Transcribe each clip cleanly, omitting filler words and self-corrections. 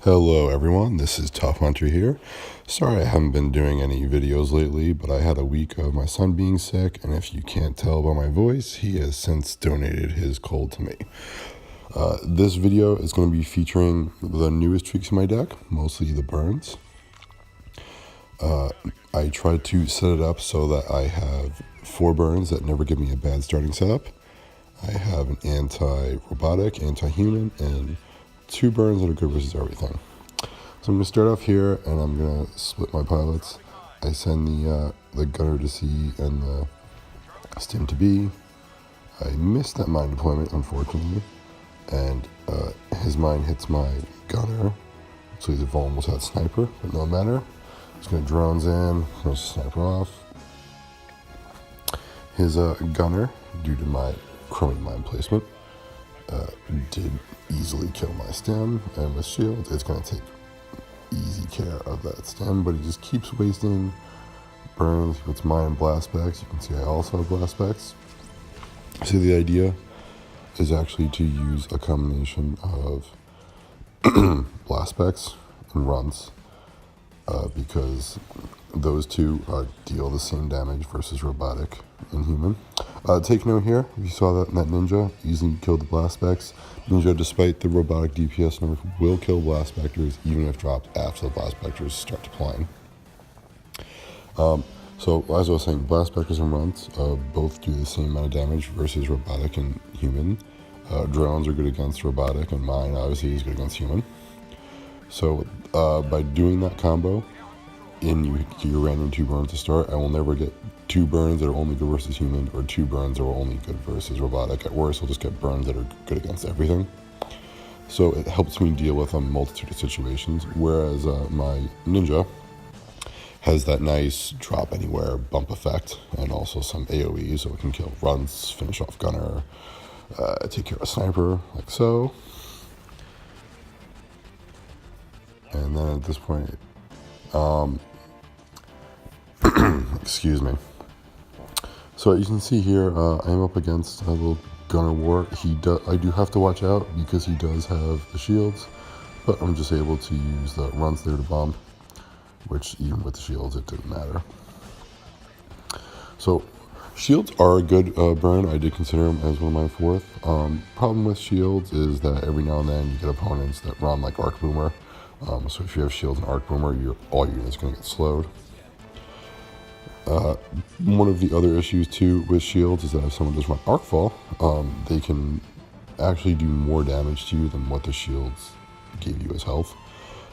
Hello everyone, this is Tough Hunter here. Sorry I haven't been doing any videos lately, but I had a week of my son being sick, and if you can't tell by my voice, he has since donated his cold to me. This video is going to be featuring the newest tweaks in my deck, mostly the burns. I tried to set it up so that I have 4 burns that never give me a bad starting setup. I have an anti-robotic, anti-human, and 2 burns that are good versus everything. So I'm going to start off here, and I'm going to split my pilots. I send the gunner to C and the stim to B. I missed that mine deployment, unfortunately, and his mine hits my gunner, so he's vulnerable to that sniper, but no matter. Just going to drones in, throws the sniper off. His gunner, due to my chromium mine placement, did easily kill my stem, and with shields, it's going to take easy care of that stem, but he just keeps wasting burns. He puts mine in blast specs. You can see I also have blast specs. So the idea is actually to use a combination of blast specs and runs, because those two deal the same damage versus robotic and human. Take note here, if you saw that ninja easily killed the blast specs. Ninja, despite the robotic DPS number, will kill blast specters even if dropped after the blast specters start deploying. So as I was saying, blast specters and runs both do the same amount of damage versus robotic and human. Drones are good against robotic, and mine obviously is good against human. So by doing that combo, you random 2 burns to start, I will never get 2 burns that are only good versus human, or 2 burns that are only good versus robotic. At worst, I'll just get burns that are good against everything. So it helps me deal with a multitude of situations, whereas my ninja has that nice drop anywhere bump effect, and also some AoE, so it can kill runs, finish off gunner, take care of a sniper, like so. And then at this point, excuse me. So you can see here, I'm up against a little gunner war. I do have to watch out because he does have the shields, but I'm just able to use the runs there to bomb, which even with the shields, it didn't matter. So shields are a good burn. I did consider them as one of my 4th. Problem with shields is that every now and then you get opponents that run like Arc Boomer. So if you have shields and Arc Boomer, all your units are going to get slowed. One of the other issues too with shields is that if someone does run Arcfall, they can actually do more damage to you than what the shields gave you as health.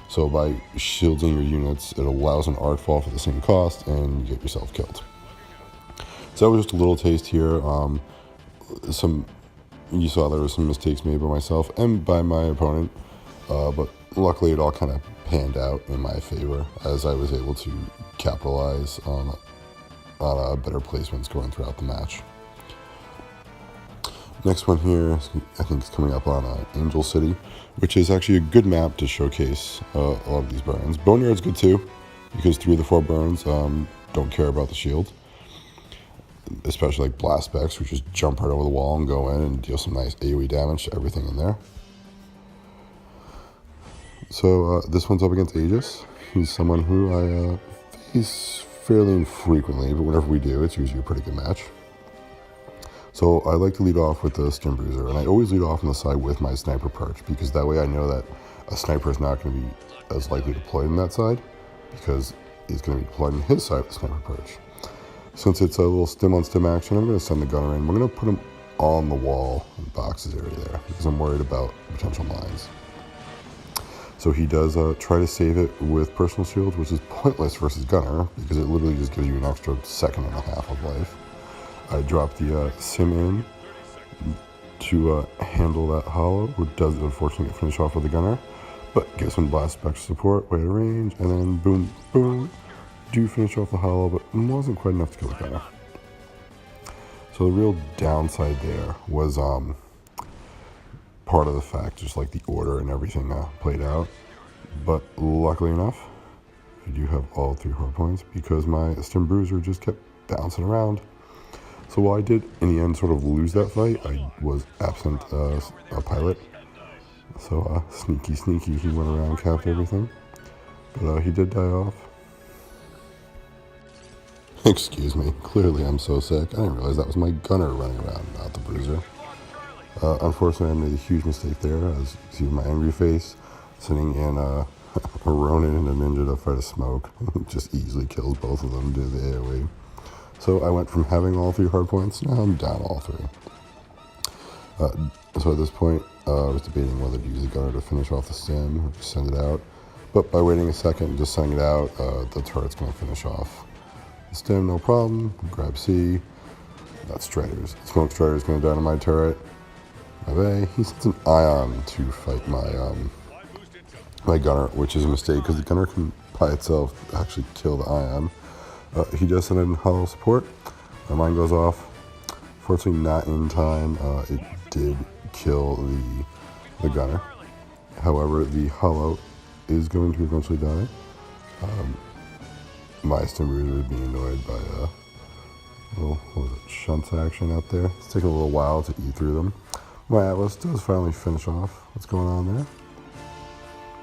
So by shielding your units, it allows an Arcfall for the same cost, and you get yourself killed. So that was just a little taste here. You saw there were some mistakes made by myself and by my opponent, but luckily it all kind of panned out in my favor, as I was able to capitalize on better placements going throughout the match. Next one here, I think is coming up on Angel City, which is actually a good map to showcase a lot of these burns. Boneyard's good too, because 3 of the 4 burns don't care about the shield, especially like blast specs, which just jump right over the wall and go in and deal some nice AoE damage to everything in there. So this one's up against Aegis. He's someone who I face fairly infrequently, but whenever we do, it's usually a pretty good match. So I like to lead off with the Stim Bruiser, and I always lead off on the side with my sniper perch, because that way I know that a sniper is not going to be as likely deployed on that side, because he's going to be deployed on his side with the sniper perch. Since it's a little stim on stim action, I'm going to send the gunner in. We're going to put him on the wall in the boxes area there, because I'm worried about potential mines. So he does try to save it with personal shields, which is pointless versus gunner, because it literally just gives you an extra 1.5 seconds of life. I drop the sim in to handle that hollow, which does unfortunately finish off with the gunner, but gives him blast spec support, way to range, and then boom, boom, do finish off the hollow, but wasn't quite enough to kill the gunner. So the real downside there was part of the fact, just like the order and everything played out. But luckily enough, I do have all 3 hard points, because my Stim Bruiser just kept bouncing around. So while I did in the end sort of lose that fight, I was absent a pilot. So sneaky, he went around, capped everything. But he did die off. Excuse me, clearly I'm so sick. I didn't realize that was my gunner running around, not the bruiser. Unfortunately, I made a huge mistake there. As you can see with my angry face, sitting in a Ronin and a ninja to fight a smoke. Just easily kills both of them due to the AoE. So I went from having all 3 hard points, now I'm down all 3. So at this point, I was debating whether to use the gunner to finish off the stim or just send it out. But by waiting a second and just sending it out, the turret's going to finish off the stim, no problem. Grab C. That's Striders. Smoke Strider's going to die on my turret. He sends an ion to fight my gunner, which is a mistake because the gunner can by itself actually kill the ion. He does send in hollow support. My mine goes off. Fortunately, not in time. It did kill the gunner. However, the hollow is going to eventually die. My stim bruiser is being annoyed by shunts action out there. It's taking a little while to eat through them. My Atlas does finally finish off. What's going on there?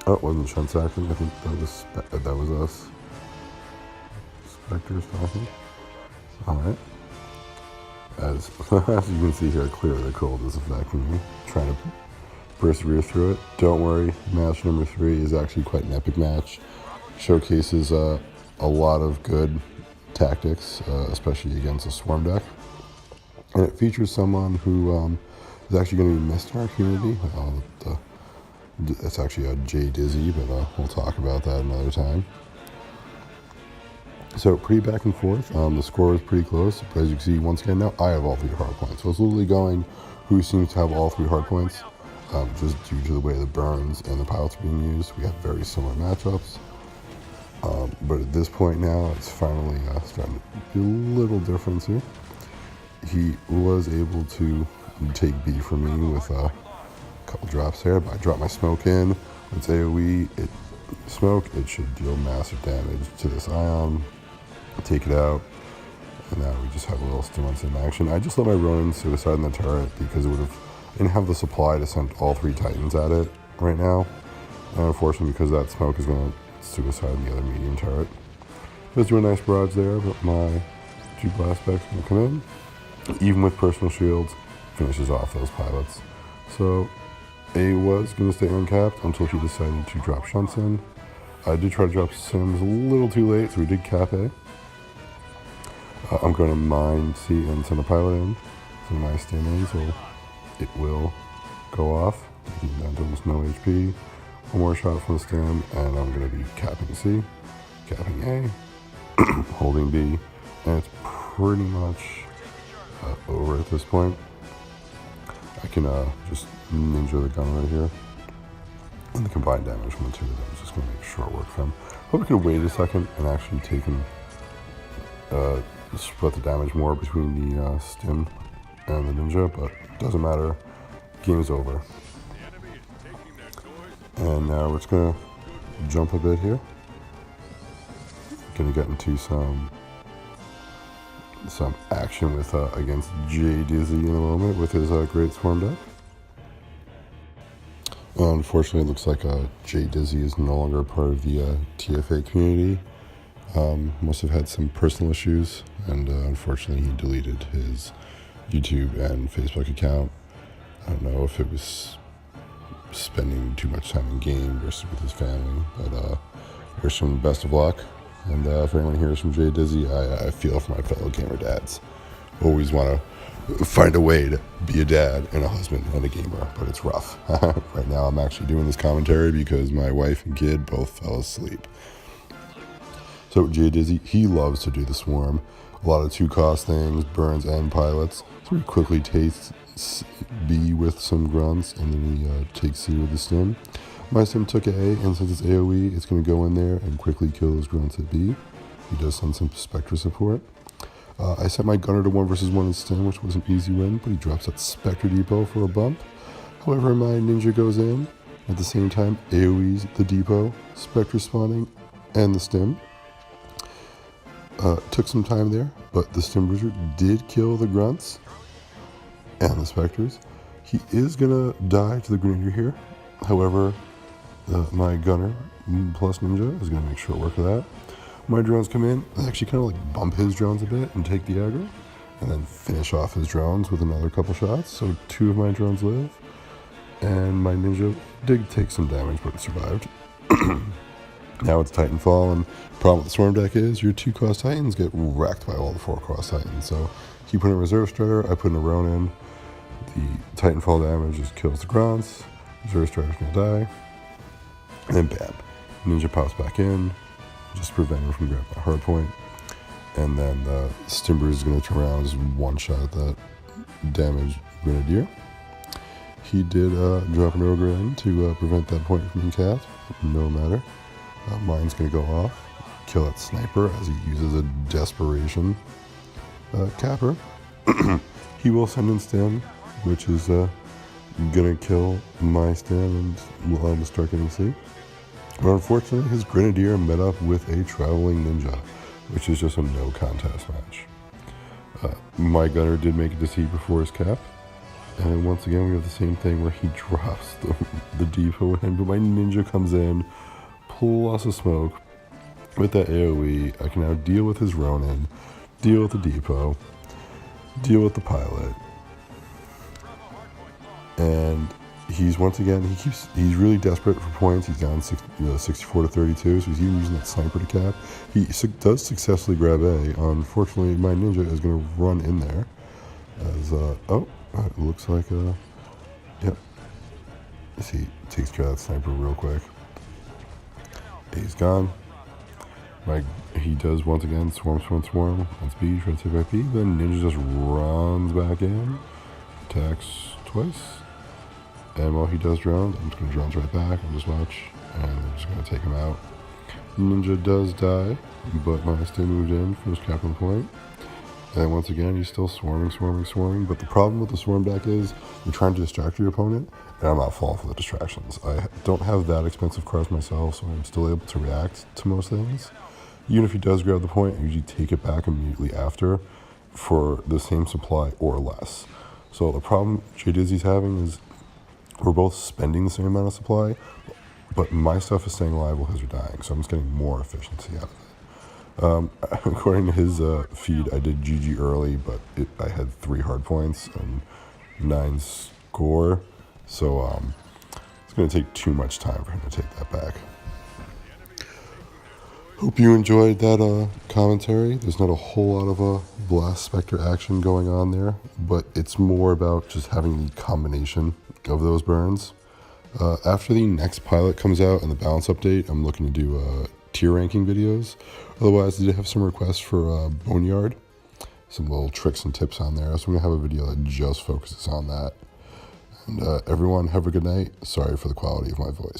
Oh, it wasn't shunts action. I think that was us. Spectres talking. Alright. As you can see here, clearly the cold is affecting me. Trying to persevere through it. Don't worry, match number 3 is actually quite an epic match. Showcases a lot of good tactics, especially against a swarm deck. And it features someone who is actually going to be missed in our community. It's actually a J Dizzy, but we'll talk about that another time. So pretty back and forth. The score was pretty close, but as you can see, once again, now I have all 3 hard points. So it's literally going who seems to have all 3 hard points, just due to the way the burns and the pilots are being used. We have very similar matchups. But at this point now, it's finally starting to be a little difference here. He was able to take B for me with a couple drops there, but I dropped my smoke in. It's AoE, it should deal massive damage to this ion. Take it out, and now we just have a little stim on stim action. I just let my Ronin suicide in the turret because I didn't have the supply to send all 3 Titans at it right now. And unfortunately, because that smoke is going to suicide in the other medium turret. Just doing a nice barrage there, but my 2 blast specs going to come in. Even with personal shields, finishes off those pilots. So A was going to stay uncapped until he decided to drop shunts in. I did try to drop sims a little too late, so we did cap A. I'm going to mine C and send a pilot in. Send my stim in, so it will go off. Taking down to almost no HP. One more shot from the stim, and I'm going to be capping C, capping A, holding B, and it's pretty much over at this point. I can just ninja the gun right here. And the combined damage from the 2 of them is just going to make short work for him. Hope we could wait a second and actually take him, split the damage more between the stim and the ninja, but it doesn't matter. Game's over. And now we're just going to jump a bit here. Going to get into some action with against J Dizzy in a moment with his great swarm deck. Unfortunately, it looks like J Dizzy is no longer part of the TFA community. Must have had some personal issues, and unfortunately he deleted his YouTube and Facebook account. I don't know if it was spending too much time in game versus with his family, but wish him best of luck. And if anyone hears from J Dizzy, I feel for my fellow gamer dads. Always want to find a way to be a dad and a husband and a gamer, but it's rough. Right now I'm actually doing this commentary because my wife and kid both fell asleep. So J Dizzy, he loves to do the swarm. A lot of 2-cost things, burns and pilots. So he quickly takes B with some grunts, and then he takes C with the stim. My stim took A, and since it's AoE, it's going to go in there and quickly kill those grunts at B. He does send some Spectre support. I set my gunner to 1 versus 1 in stim, which was an easy win, but he drops that Spectre depot for a bump. However, my ninja goes in. At the same time, AoE's the depot, Spectre spawning, and the stim. Took some time there, but the stim bruiser did kill the grunts and the specters. He is gonna die to the grenadier here. However, my gunner plus ninja is going to make short work of that. My drones come in, they actually kind of like bump his drones a bit and take the aggro, and then finish off his drones with another couple shots. So 2 of my drones live, and my ninja did take some damage, but it survived. Now it's Titanfall, and the problem with the Swarm deck is your 2-cost Titans get wrecked by all the 4-cost Titans. So he put in a Reserve Strider, I put in a Ronin. The Titanfall damage just kills the Grunts, Reserve Strider's gonna die, and then bam, ninja pops back in, just to prevent her from grabbing that hard point. And then the Stimber is going to turn around and just one-shot that damaged Grenadier. He did drop an Ogre in to prevent that point from being capped. No matter. Mine's going to go off, kill that Sniper as he uses a Desperation Capper. He will send in Stim, which is going to kill my Stim and allow him to start getting sleep. But unfortunately, his Grenadier met up with a Traveling Ninja, which is just a no contest match. My gunner did make it to see before his cap, and once again we have the same thing where he drops the depot in, but my ninja comes in, plus a smoke. With that AoE, I can now deal with his Ronin, deal with the depot, deal with the pilot, and he's once again, he's really desperate for points. He's down 64 to 32, so he's even using that Sniper to cap. He does successfully grab A. Unfortunately, my ninja is going to run in there. As, it looks like, yep. He takes care of that Sniper real quick. A's gone. He does once again swarm on speed, try to take back P. Then ninja just runs back in, attacks twice. And while he does drones, I'm just going to drones right back and just watch, and I'm just going to take him out. Ninja does die, but my Stim moved in, finished capping the point. And once again, he's still swarming. But the problem with the Swarm deck is you're trying to distract your opponent, and I'm not falling for the distractions. I don't have that expensive cards myself, so I'm still able to react to most things. Even if he does grab the point, I usually take it back immediately after for the same supply or less. So the problem J Dizzy's having is we're both spending the same amount of supply, but my stuff is staying alive while his are dying, so I'm just getting more efficiency out of it. According to his feed, I did GG early, but I had 3 hard points and 9 score, so it's going to take too much time for him to take that back. Hope you enjoyed that commentary. There's not a whole lot of Blast Spectre action going on there, but it's more about just having the combination of those burns. After the next pilot comes out and the balance update, I'm looking to do tier ranking videos. Otherwise, I did have some requests for Boneyard, some little tricks and tips on there. So I'm going to have a video that just focuses on that. And everyone, have a good night. Sorry for the quality of my voice.